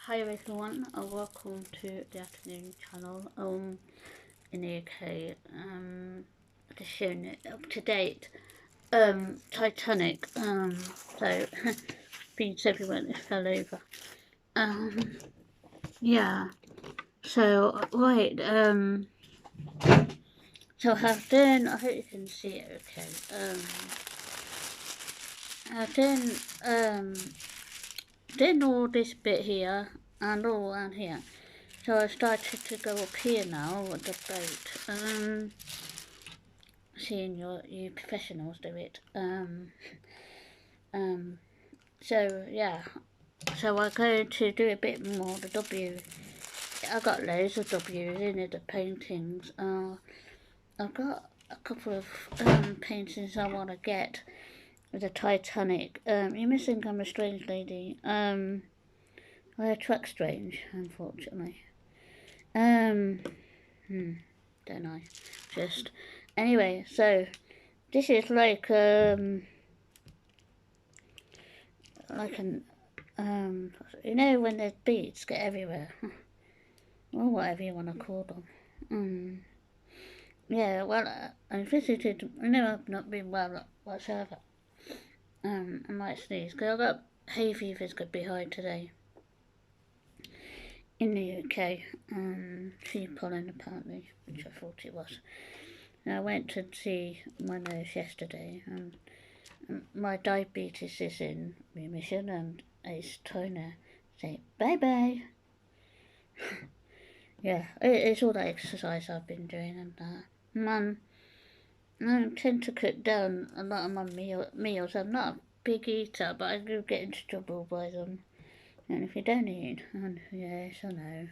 Hi everyone, welcome to the afternoon channel. In the UK, just showing it up to date. Titanic. So beats everywhere and it fell over. Yeah. So right. So I've done. I hope you can see it. Okay. I've done all this bit here and all around here. So I started to go up here now with the boat. Seeing you professionals do it. So yeah. So I'm going to do a bit more the W. I got loads of W's in it, the paintings. I've got a couple of paintings I want to get with the Titanic. You must think I'm a strange lady. I attract strange, unfortunately. Don't I? Just anyway. So this is like an you know when the beads get everywhere, or whatever you want to call them. Yeah. Well, I visited. I've not been well whatsoever. I might sneeze because I got hay fever's could be high today in the UK. Tree pollen apparently, which I thought it was. And I went to see my nurse yesterday, and my diabetes is in remission, and it's trying to say bye bye. Yeah, it's all that exercise I've been doing and that. Man, I tend to cut down a lot of my meals. I'm not a big eater, but I do get into trouble by them. And if you don't eat, and yes, I know.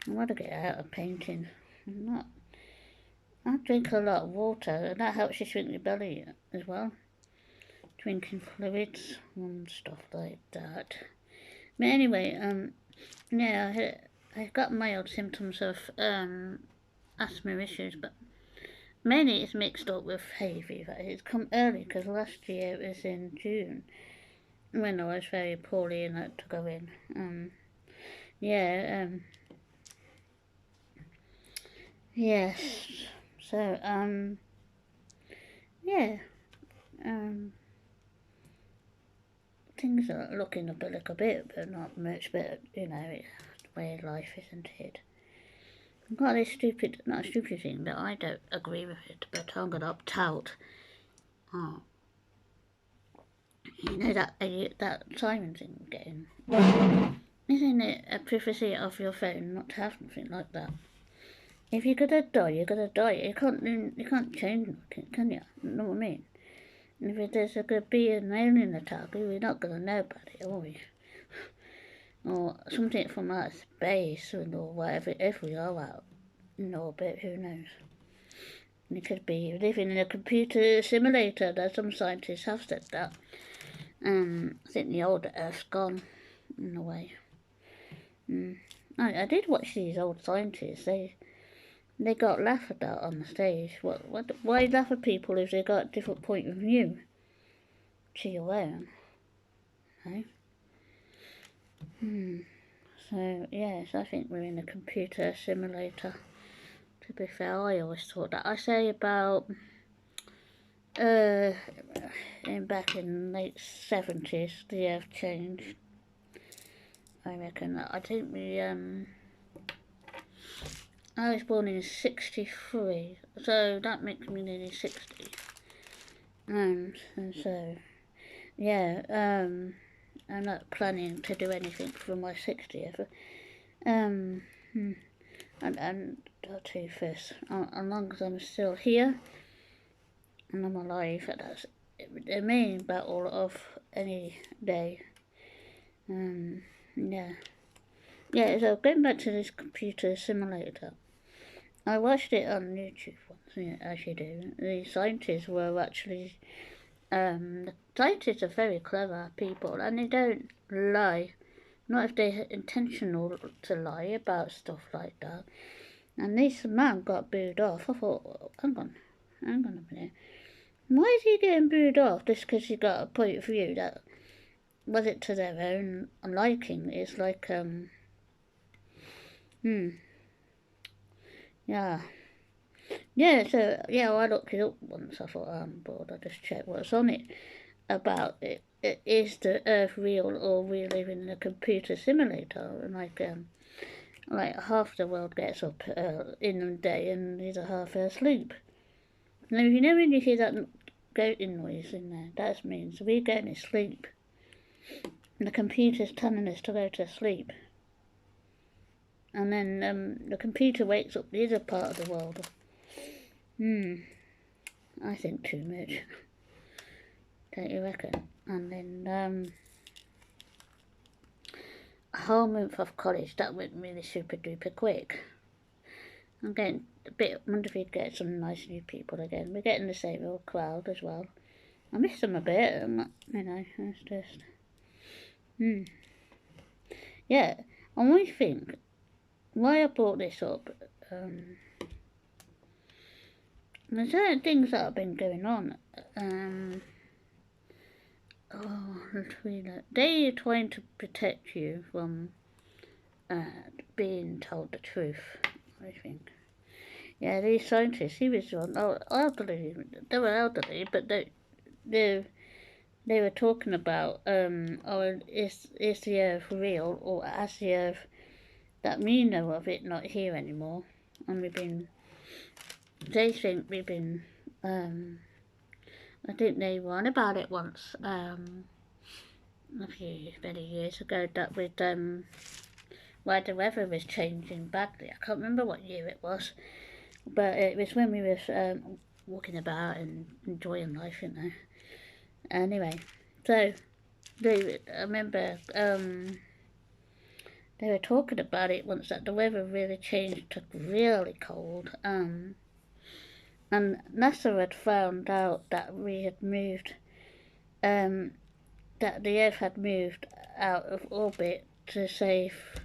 I want to get out of painting. I drink a lot of water, and that helps you shrink your belly as well. Drinking fluids and stuff like that. But anyway, yeah, I got mild symptoms of asthma issues, but mainly it's mixed up with hay fever. It's come early because last year it was in June when I was very poorly and had to go in. Yeah, yes. So, yeah, um, things are looking up a little bit, but not much. But it's the way of life, isn't it? I've got this stupid, not a stupid thing, but I don't agree with it. But I'm gonna opt out. Oh, that Simon thing getting. Isn't it a privacy of your phone not to have something like that? If you're gonna die, you're gonna die. You can't change nothing, can you? You know what I mean? If there's gonna be an alien attack, we're not gonna know about it, are we? Or something from outer space, or whatever. If we are out in orbit, who knows? It could be living in a computer simulator. That some scientists have said that. I think the old Earth's gone in a way. I did watch these old scientists. They got laughed at on the stage. Why laugh at people if they got a different point of view to your own? No? So yes, I think we're in a computer simulator. To be fair, I always thought that. I say about back in the late 70s, the Earth changed. I reckon. I think I was born in '63, so that makes me nearly 60. And so, yeah, I'm not planning to do anything for my 60th. And 21st, as long as I'm still here and I'm alive, that's the main battle of any day. Yeah. Yeah, so going back to this computer simulator, I watched it on YouTube once, yeah, as you do. The scientists were actually, the scientists are very clever people and they don't lie. Not if they're intentional to lie about stuff like that. And this man got booed off. I thought, hang on a minute. Why is he getting booed off just because he got a point of view that was it to their own liking? It's like, yeah. Yeah, so, yeah, I looked it up once. I thought, oh, I'm bored, I'll just check what's on it about it. Is the Earth real, or we live in a computer simulator? And like half the world gets up in the day and the other half asleep. Now, you know when you hear that goating noise in there, that means we're going to sleep. And the computer's telling us to go to sleep. And then the computer wakes up the other part of the world. I think too much. Don't you reckon? And then a whole month off college, that went really super duper quick. I'm getting a bit, I wonder if we'd get some nice new people again. We're getting the same old crowd as well. I miss them a bit, I'm not, it's just, yeah. And I think, why I brought this up, there's certain things that have been going on, they're trying to protect you from being told the truth, I think. Yeah, these scientists, he was on, elderly, they were elderly, but they were talking about, is the Earth real, or is the Earth that we know of it not here anymore? And they think we've been, I think they were on about it once, a few many years ago, that with why the weather was changing badly. I can't remember what year it was, but it was when we was walking about and enjoying life, Anyway, so I remember they were talking about it once, that the weather really changed to really cold. And NASA had found out that we had moved, that the Earth had moved out of orbit to save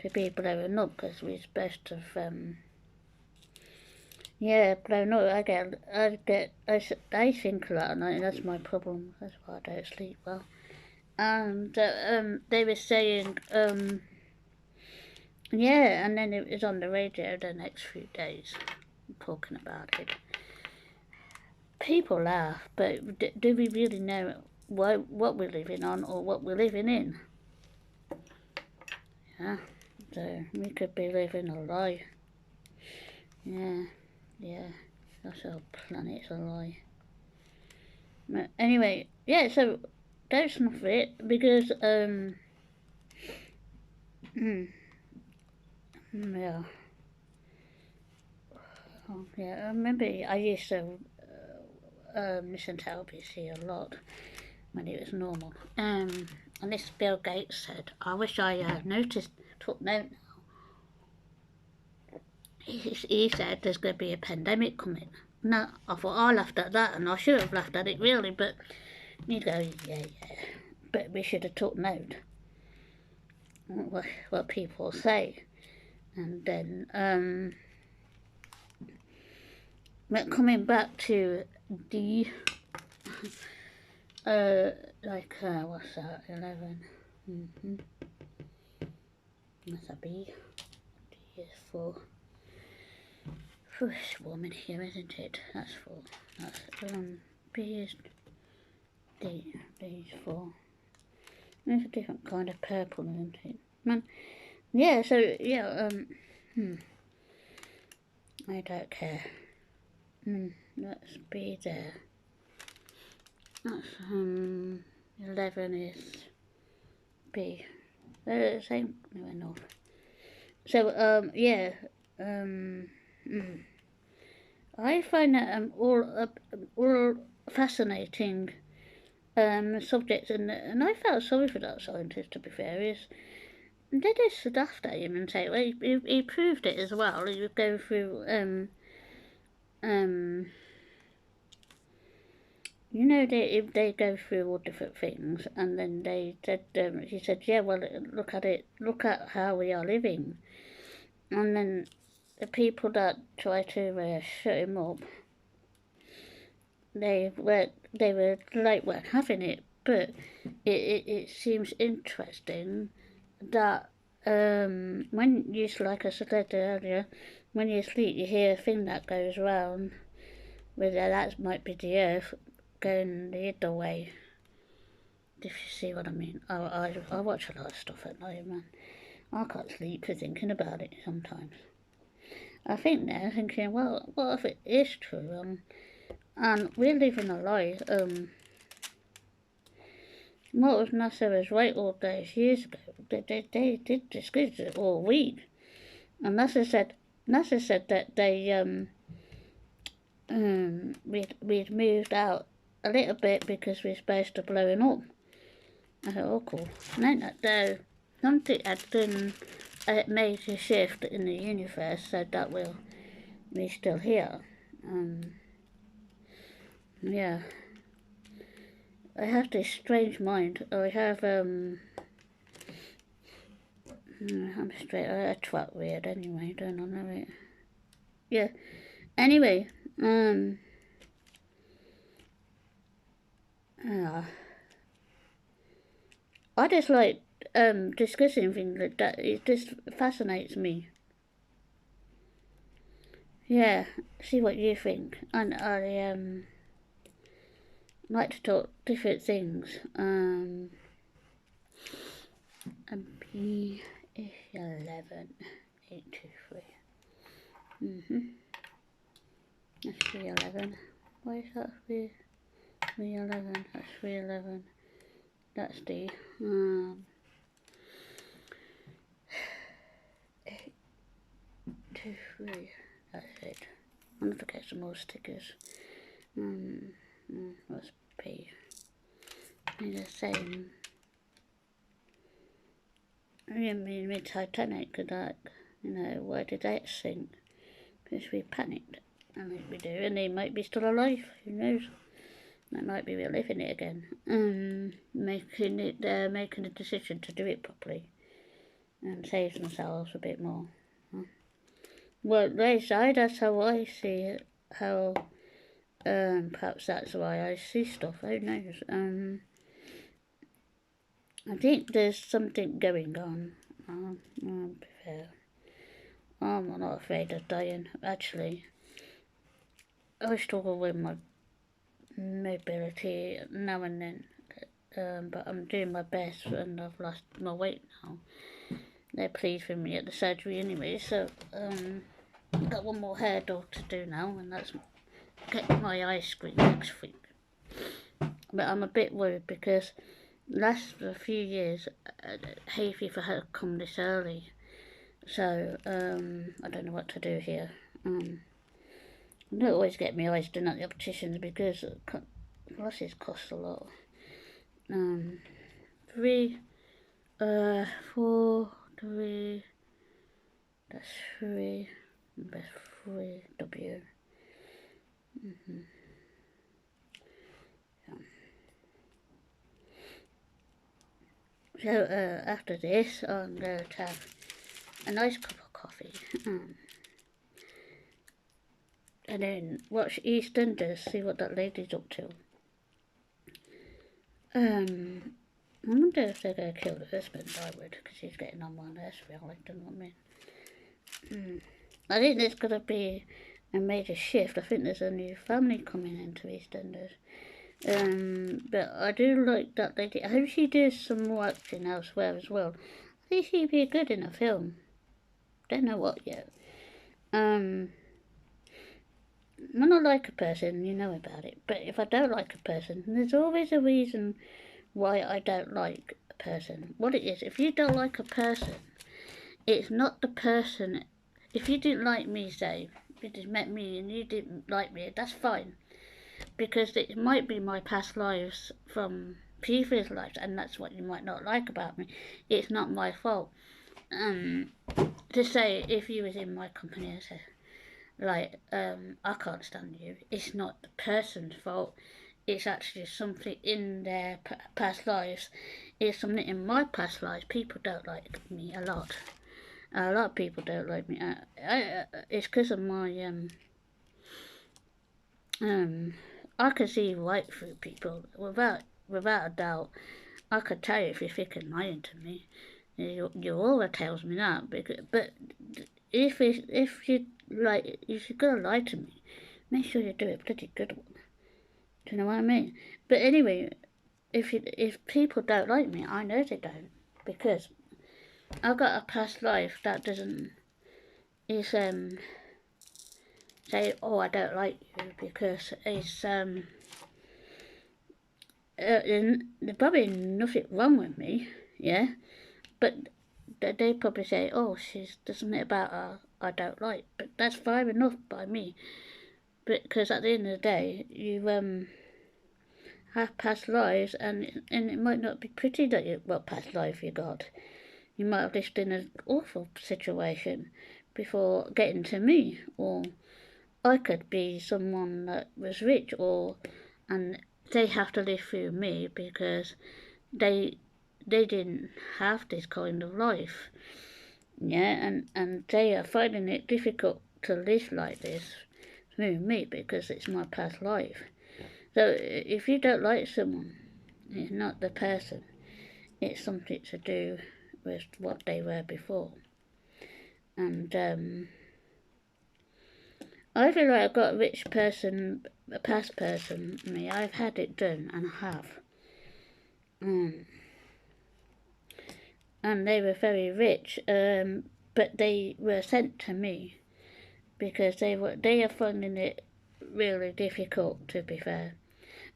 the people that were not, because we were supposed to have, blown up. I think a lot at night, and that's my problem. That's why I don't sleep well. And they were saying, and then it was on the radio the next few days, talking about it. People laugh, but do we really know what we're living on, or what we're living in? Yeah, so we could be living a lie. Yeah, that's our planet's a lie. But anyway, yeah, so that's not it, because, yeah. Oh, yeah, I remember I used to listen to LBC a lot when it was normal. And this Bill Gates said, I wish I took note now. He said there's going to be a pandemic coming. No, I thought I laughed at that, and I should have laughed at it really, but you go, yeah. But we should have took note what people say. And then, but coming back to the, what's that, 11? That's a B. D is 4. It's warm in here, isn't it? That's 4. That's, B is D. D is 4. There's a different kind of purple, isn't it? Man, yeah, so, yeah, I don't care. Let's be there. That's, 11 is B. They're the same. No, we're not. So, yeah, I find that all fascinating subjects, and I felt sorry for that scientist, to be fair. They just laughed at him and say, well, he proved it as well. He would go through, they go through all different things, and then they said, he said, yeah, well, look at how we are living. And then the people that try to shut him up, they weren't having it, but it seems interesting that when you, like I said earlier, when you sleep, you hear a thing that goes round, whether that might be the earth going the other way. If you see what I mean. I watch a lot of stuff at night, man. I can't sleep for thinking about it sometimes. I think they're thinking, well, what if it is true? And we're living a lie. What if NASA was right all those years ago? They did discuss it all week. And NASA said that we'd moved out a little bit because we're supposed to blowing up. I thought, oh cool. And then though, something had done a major shift in the universe so that we're still here. Yeah. I have this strange mind. I have I'm straight. I twat weird anyway. Don't I know it? Yeah. Anyway, I just like discussing things like that. It just fascinates me. Yeah. See what you think. And I like to talk different things. B11 823. That's 311. Why is that 311? That's 311. That's the 823. That's it. I'm gonna get some more stickers. What's P? They're the same. I mean, with Titanic, like, why did that sink? Because we panicked. I think we do, and they might be still alive. Who knows? That might be reliving it again. Making a decision to do it properly and save themselves a bit more. Well, that's how I see it. How perhaps that's why I see stuff. Who knows? I think there's something going on. I'll be fair. I'm not afraid of dying, actually. I struggle with my mobility now and then, but I'm doing my best and I've lost my weight now. They're pleased with me at the surgery anyway, so I've got one more hurdle to do now, and that's get my eye screened next week. But I'm a bit worried because last few years hay fever had come this early, so I don't know what to do here. I don't always get my eyes done at the opticians because glasses cost a lot. 3, 4, 3. That's 3. That's 3 W. Yeah. So after this, I'm going to have a nice cup of coffee. And then watch EastEnders, see what that lady's up to. I wonder if they're going to kill the husband. I would, because he's getting on my nerves, really, don't know what I mean. I think there's going to be a major shift. I think there's a new family coming into EastEnders. But I do like that lady. I hope she does some more acting elsewhere as well. I think she'd be good in a film. Don't know what yet. When I like a person, you know about it. But if I don't like a person, there's always a reason why I don't like a person. What it is, if you don't like a person, it's not the person. If you didn't like me, say, you just met me and you didn't like me, that's fine. Because it might be my past lives from previous lives, and that's what you might not like about me. It's not my fault. To say, if you was in my company and said, like, I can't stand you, it's not the person's fault, it's actually something in their past lives. It's something in my past lives. People don't like me a lot. A lot of people don't like me. It's because of my, I can see right through people without without a doubt, I could tell you if you're freaking lying to me. Your aura tells me that. But if you're gonna lie to me, make sure you do it a pretty good one. Do you know what I mean? But anyway, if people don't like me, I know they don't, because I've got a past life that doesn't is say, oh, I don't like you, because it's there's probably nothing wrong with me, yeah, but they probably say, oh, there's something about her I don't like, but that's fine enough by me, because at the end of the day, you have past lives, and it might not be pretty that what past life you got. You might have lived in an awful situation before getting to me, or I could be someone that was rich, and they have to live through me because they didn't have this kind of life, yeah, and they are finding it difficult to live like this through me because it's my past life. So if you don't like someone, it's not the person, it's something to do with what they were before. And I feel like I've got a past person, me. I've had it done, and I have. And they were very rich, but they were sent to me because they are finding it really difficult, to be fair,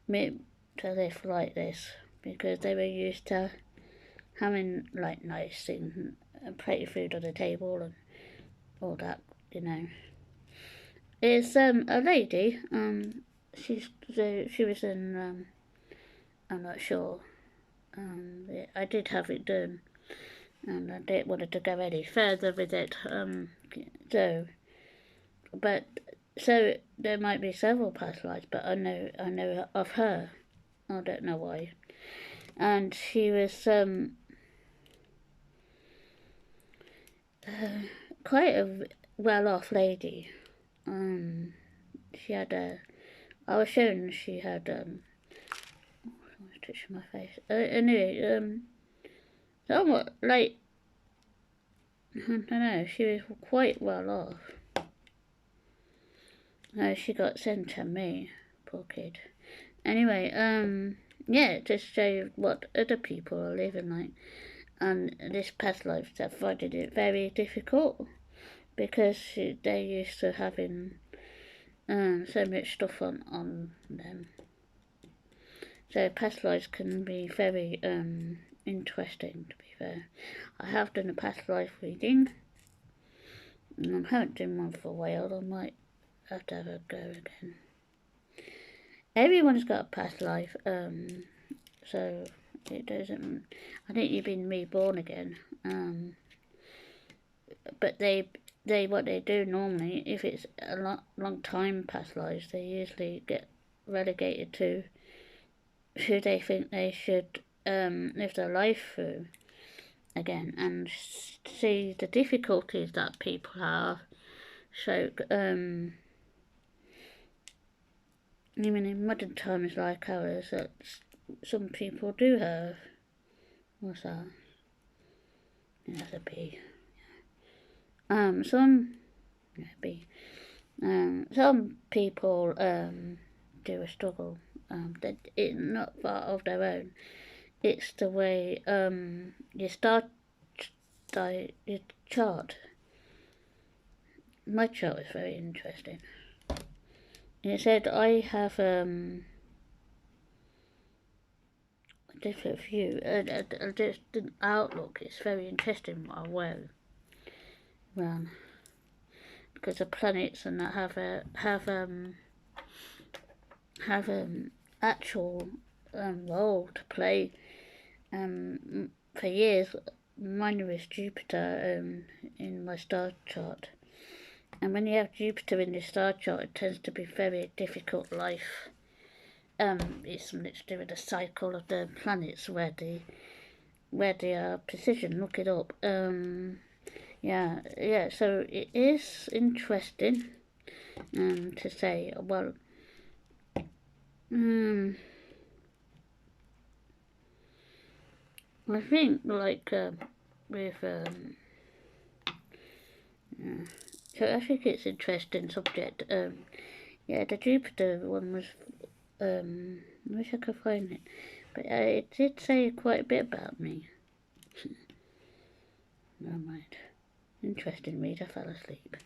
me to live like this, because they were used to having like nice things and pretty food on the table and all that, you know. It's a lady. She was in. I'm not sure. I did have it done, and I didn't want to go any further with it. But so there might be several past lives, but I know of her. I don't know why. And she was quite a well-off lady. She had I was shown she had someone's touching my face. Anyway, somewhat like, I don't know. She was quite well off. No, she got sent to me, poor kid. Anyway, yeah, to show what other people are living like, and this past life, I finding it very difficult because they're used to having so much stuff on them. So past lives can be very interesting, to be fair. I have done a past life reading, and I haven't done one for a while. I might have to have a go again. Everyone's got a past life, so it doesn't. I think you've been reborn again, but what they do normally, if it's a long time past lives, they usually get relegated to who they think they should live their life through again, and see the difficulties that people have. So even in modern times like ours, that some people do have. What's that? Yeah, that's a bee. Some people do a struggle. That it's not part of their own. It's the way you start your chart. My chart was very interesting. It said I have a different view, a distant outlook. It's very interesting what I wear. Well, because the planets and that have actual role to play. For years, mine was Jupiter in my star chart. And when you have Jupiter in the star chart, it tends to be very difficult life. It's something to do with the cycle of the planets, where they are positioned. Look it up. Yeah. So it is interesting to say. Well, I think, like, with, so I think it's an interesting subject. Yeah, the Jupiter one was, I wish I could find it, but it did say quite a bit about me. Never mind. Interesting read, I fell asleep.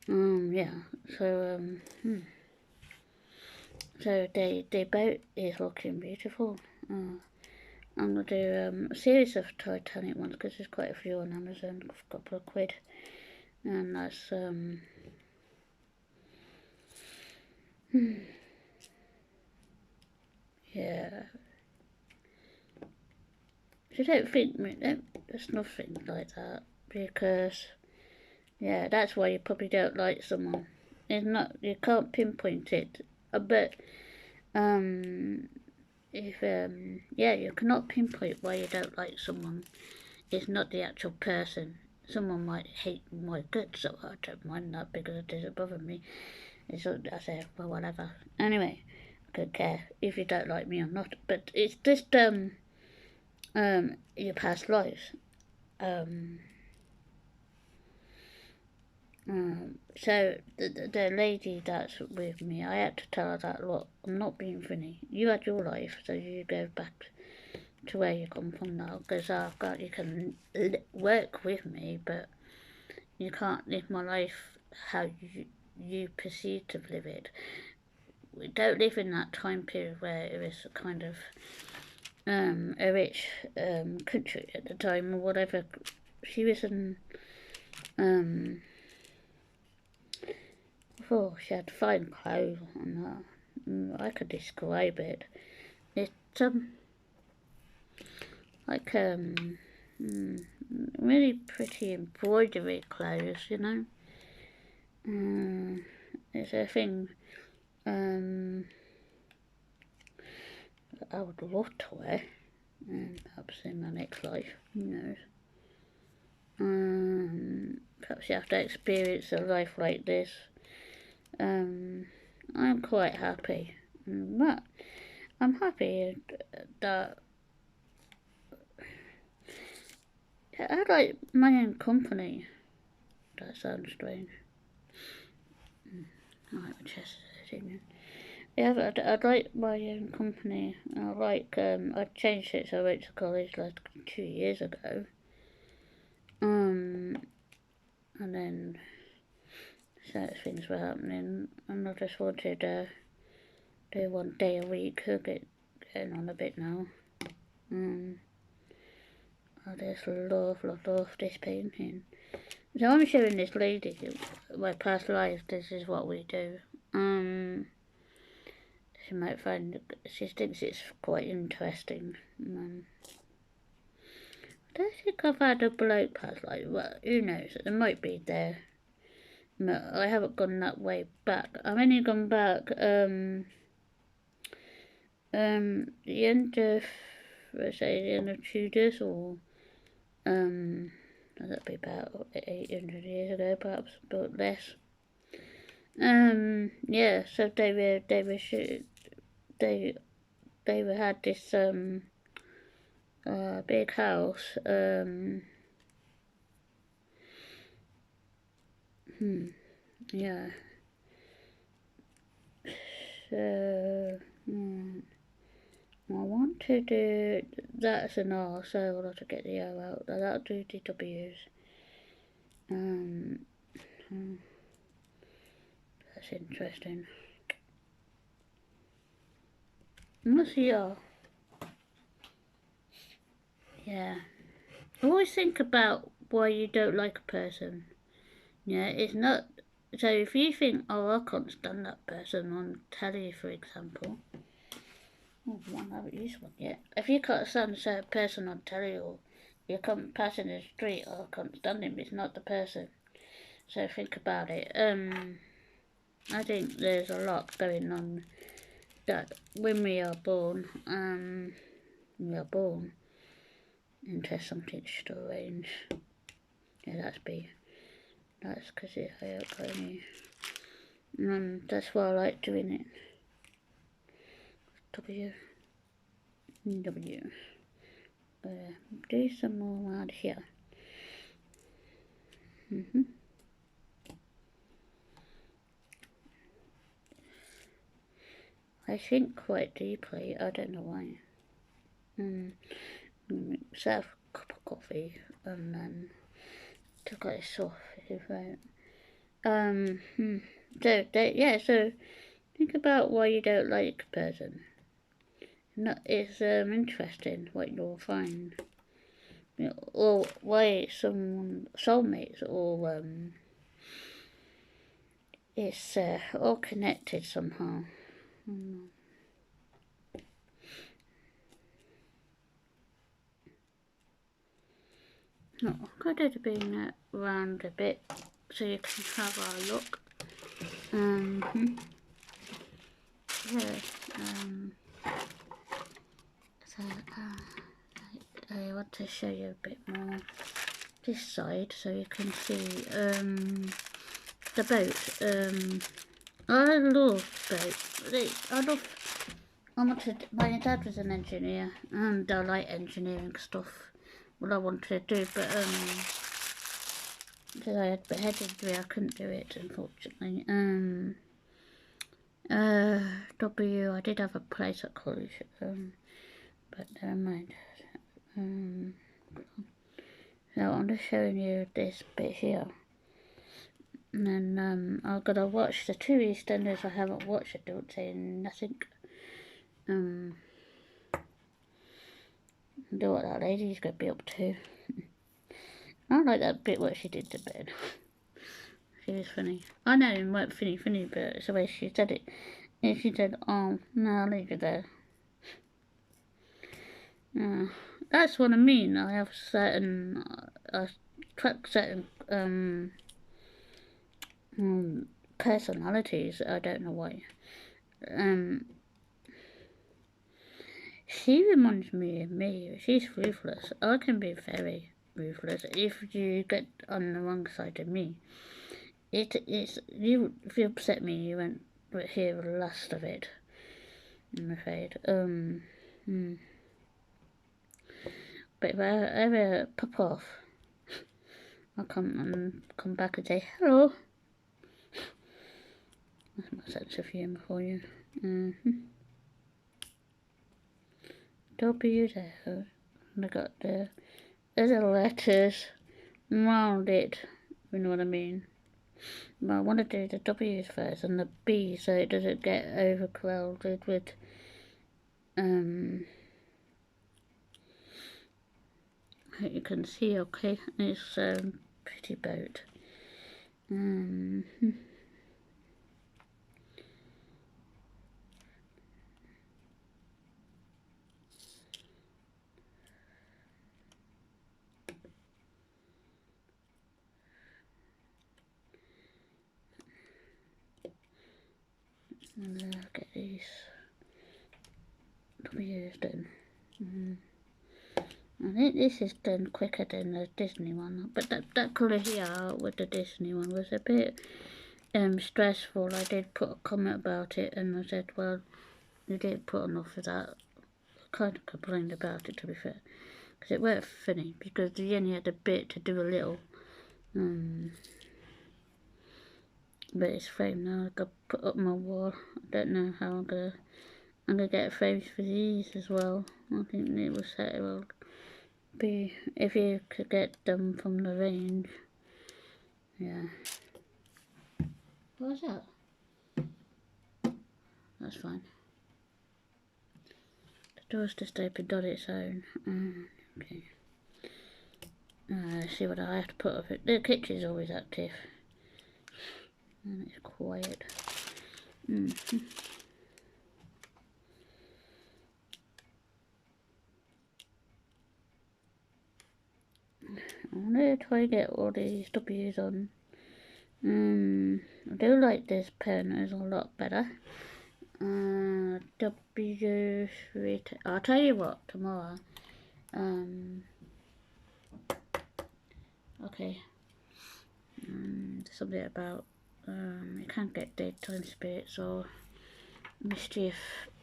Yeah, so, so the boat is looking beautiful. I'm gonna do a series of Titanic ones because there's quite a few on Amazon, a couple of quid, and that's yeah. So don't think there's nothing like that because yeah, that's why you probably don't like someone. It's not, you can't pinpoint it, but if yeah, you cannot pinpoint why you don't like someone. It's not the actual person. Someone might hate my guts, so I don't mind that because it doesn't bother me. It's I say, well, whatever. Anyway, I don't care if you don't like me or not. But it's just your past lives. So the lady that's with me, I had to tell her that, look, I'm not being funny. You had your life, so you go back to where you come from now, because you can work with me, but you can't live my life how you perceive to live it. We don't live in that time period where it was kind of a rich country at the time or whatever. She was in oh, she had fine clothes and I could describe it. It's like really pretty embroidery clothes, you know. It's a thing I would love to wear, perhaps in my next life, who knows. Perhaps you have to experience a life like this. I'm quite happy, but I'm happy that I like my own company. That sounds strange. I like my chest sitting. Yeah, I'd like my own company. I changed it so I went to college like 2 years ago. And then certain things were happening, and I just wanted to do 1 day a week. Getting on a bit now. I just love this painting. So I'm showing this lady my past life. This is what we do. She might find, she thinks it's quite interesting. I don't think I've had a bloke past life. Well, who knows? It might be there. But I haven't gone that way back. I've only gone back the end of, let's say, the end of Tudors, or that'd be about 800 years ago, perhaps, but less. Yeah, so they had this big house. Yeah. So I want to do that's an R, so I'll have to get the O out. That'll do the W's. That's interesting. What's the R? Yeah. I always think about why you don't like a person. Yeah, it's not. So if you think, oh, I can't stand that person on telly, for example. Oh, I haven't used one yet. If you can't stand a certain person on telly, or you come passing the street, oh, I can't stand him, it's not the person. So think about it. I think there's a lot going on that when we are born into something strange. Yeah, that's because it's only. That's why I like doing it. W. Do some more around here. I think quite deeply. I don't know why. Mix a cup of coffee and then took it off. So think about why you don't like a person. It's interesting what you'll find. Or why someone soulmates or it's all connected somehow. Oh, I've got to bring that round a bit so you can have a look. So I want to show you a bit more this side so you can see the boat. I love boats. My dad was an engineer and I like engineering stuff. What I wanted to do, but because I had behead injury, I couldn't do it, unfortunately. I did have a place at college, but never mind. So I'm just showing you this bit here. And then I'm gonna watch the two EastEnders I haven't watched. I don't say nothing. Do what that lady's gonna be up to. I like that bit what she did to Ben. She was funny. I know it weren't funny, but it's the way she said it. And she said, "Oh, no, I'll leave it there." That's what I mean. I have certain, I track certain personalities. I don't know why. She reminds me of me. She's ruthless. I can be very ruthless if you get on the wrong side of me. If you upset me, you won't hear the last of it, I'm afraid. But if I ever pop off, I'll come back and say hello. That's my sense of humour for you. W there, and I got the other letters around it, you know what I mean. But I want to do the W's first and the B so it doesn't get overcrowded with you can see, okay, it's pretty boat. And get these W's done. I think this is done quicker than the Disney one, but that colour here with the Disney one was a bit stressful. I did put a comment about it and I said, well, you didn't put enough of that. I kind of complained about it, to be fair, because it weren't funny, because you only had a bit to do a little. But it's framed now. I got put up my wall. I don't know how I'm gonna get frames for these as well. I think it was set it will be if you could get them from the range. Yeah. What was that? That's fine. The door's just opened on its own. Okay. Let's see what I have to put up it. The kitchen's always active. And it's quiet. I'm gonna try to get all these W's on. I do like this pen, it's a lot better. W, I'll tell you what, tomorrow. Okay. Something about you can't get daytime spirits or mischief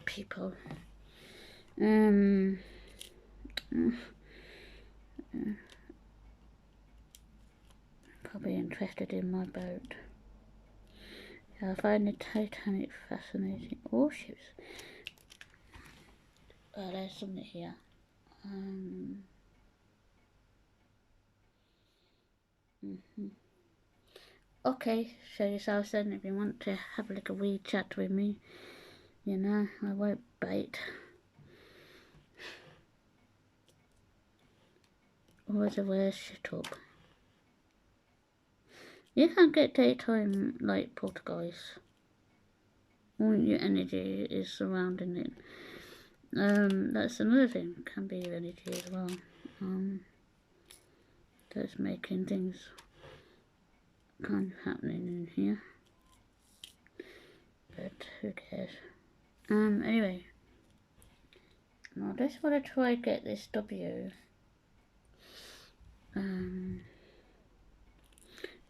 people. Probably interested in my boat. I find the Titanic fascinating. Oh, ships. Oh, there's something here. Okay, show yourselves then if you want to have a little wee chat with me. You know, I won't bite. Always the worst shit up. You can't get daytime light poltergeist. All your energy is surrounding it. That's another thing, can be your energy as well. That's making things kind of happening in here. But who cares? Anyway. I just want to try and get this W.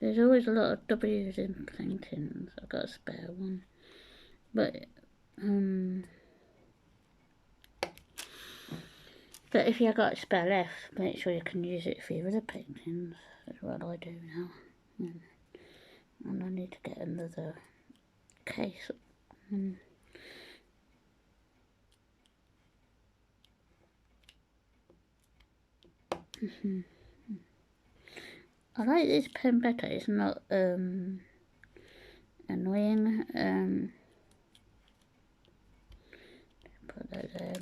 There's always a lot of W's in paintings. I've got a spare one. But if you've got a spare left, make sure you can use it for your other paintings. That's what I do now. And I need to get another case. I like this pen better. It's not annoying. Put that there.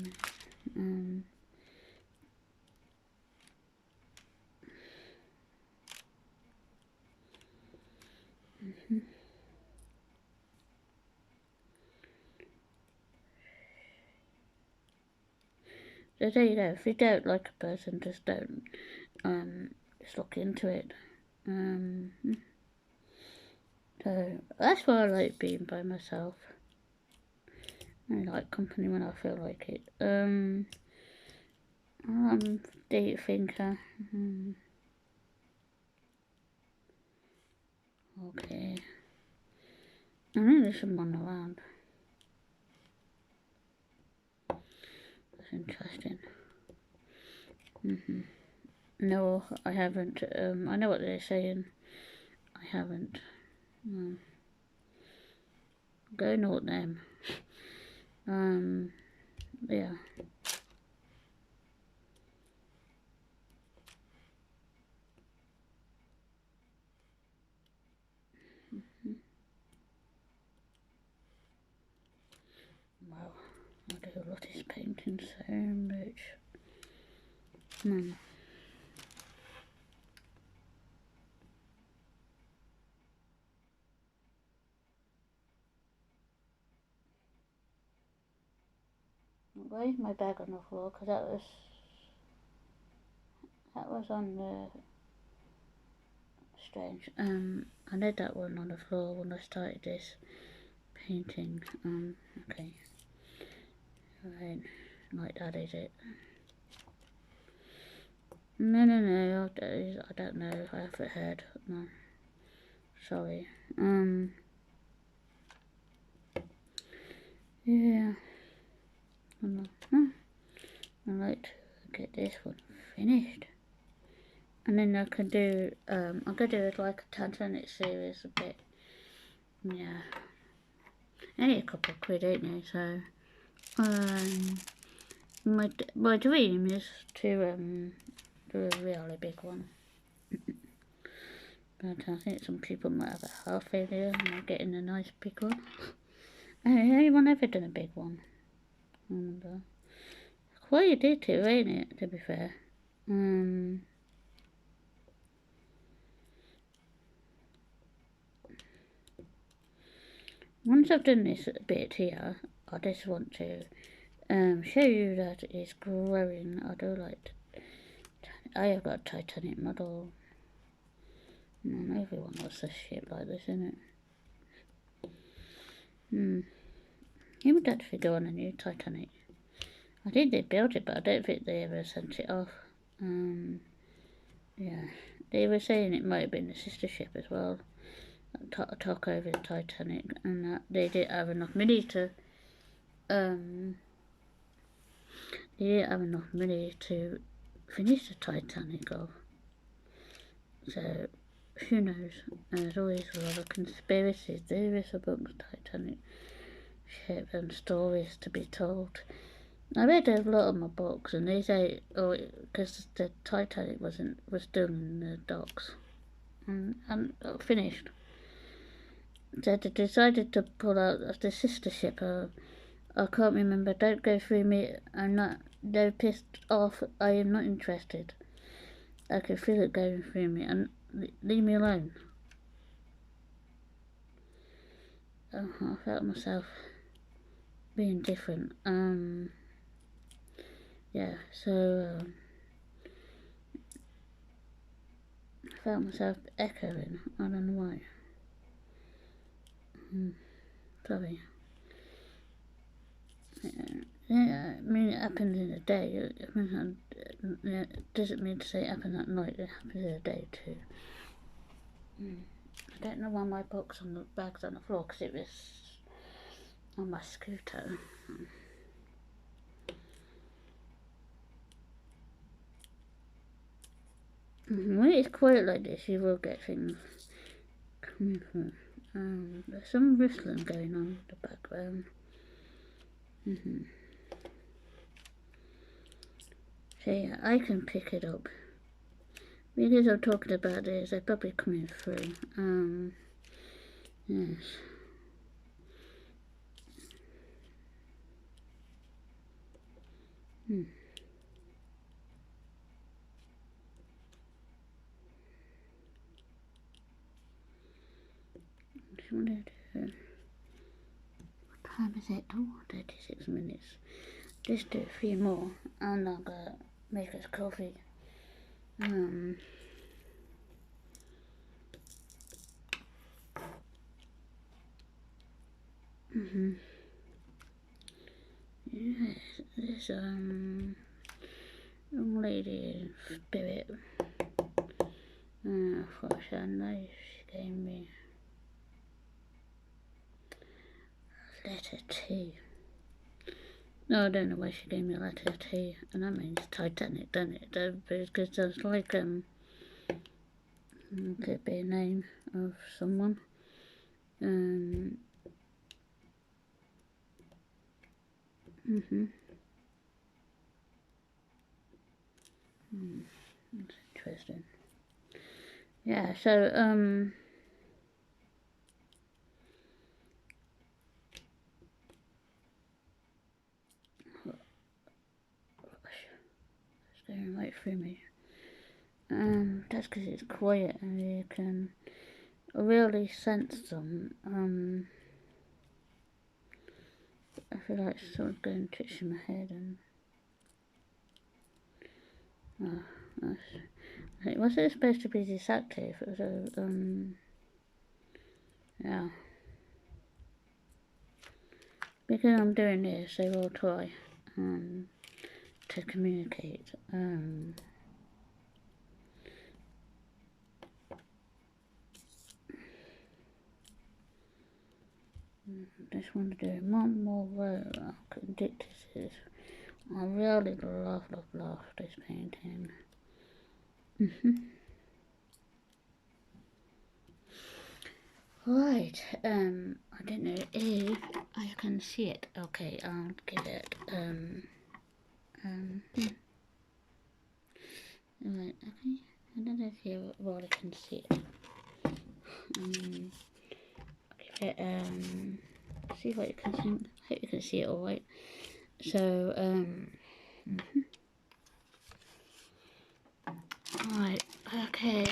So there you go. If you don't like a person, just don't. Just look into it. So that's why I like being by myself. I like company when I feel like it. I'm a deep thinker. Okay. I think there's someone around. That's interesting. No, I haven't. I know what they're saying. I haven't. Go note them. Yeah. Wow, I do love this painting so much. Why is my bag on the floor? Because that was on the strange. I had that one on the floor when I started this painting. Okay. Right, like that is it. No, I don't know. I haven't heard. No, sorry. Yeah. I'd like to get this one finished. And then I can do, I'm going to do it like a Titanic series a bit. Yeah. Only a couple of quid, ain't they? So, my dream is to, do a really big one. But I think some people might have a half idea and I'm getting a nice big one. Anyone ever done a big one? I wonder. Well, you did too, ain't it, to be fair. Once I've done this bit here, I just want to show you that it's growing. I do like, I have got a Titanic model. And everyone wants a ship like this, isn't it? You would actually go on a new Titanic. I think they built it, but I don't think they ever sent it off. Yeah, they were saying it might have been a sister ship as well. Talk over the Titanic, and that they didn't have enough money to. They didn't have enough money to finished the Titanic off. So, who knows? There's always a lot of conspiracy theories about the Titanic ship and stories to be told. I read a lot of my books, and they say, oh, because the Titanic was still in the docks and finished. So they decided to pull out of the sister ship. I can't remember. Don't go through me. I'm not. They're pissed off. I am not interested. I can feel it going through me, and leave me alone. I felt myself being different. Yeah. So I felt myself echoing. I don't know why. Sorry. Yeah, I mean, it happens in a day. It doesn't mean to say it happens at night. It happens in a day too. I don't know why my book's on the bag's on the floor, because it was on my scooter. When it's quiet like this, you will get things coming through. There's some whistling going on in the background. So yeah, I can pick it up. Because I'm talking about this, they're probably coming through. Yes. Just wanted to, what time is it? Oh, 36 minutes. Just do a few more, and I'll go make us coffee. Yes, this young lady spirit. For some nice, she gave me letter T. No, I don't know why she gave me a letter T, and that means Titanic, doesn't it? Because that's like could be a name of someone. That's interesting. Yeah, so it's going right through me. That's because it's quiet and you can really sense them. I feel like it's sort of going touching my head, and I think, was it supposed to be this active? So yeah. Because I'm doing this, I will try to communicate. Just want to do one more row. I can do this. I really love this painting. Right, I don't know if I can see it. Okay, I'll give it, right, okay, I don't know if you really can see it. I'll give it, see what you can see. Hope you can see it alright. So, right, okay,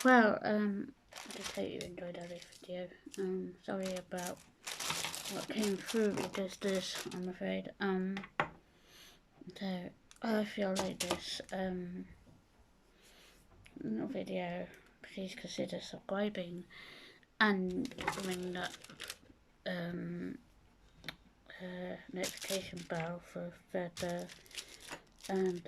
well, I just hope you enjoyed this video. Sorry about what came through with this, I'm afraid. So, if you like this, video, please consider subscribing and ring that, notification bell for further and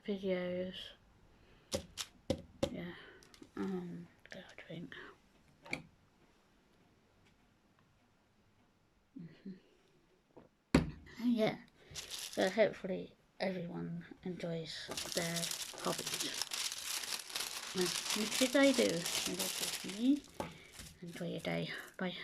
videos. Yeah, got a drink. Oh yeah. So hopefully everyone enjoys their hobbies. Which I do. Enjoy your day. Bye.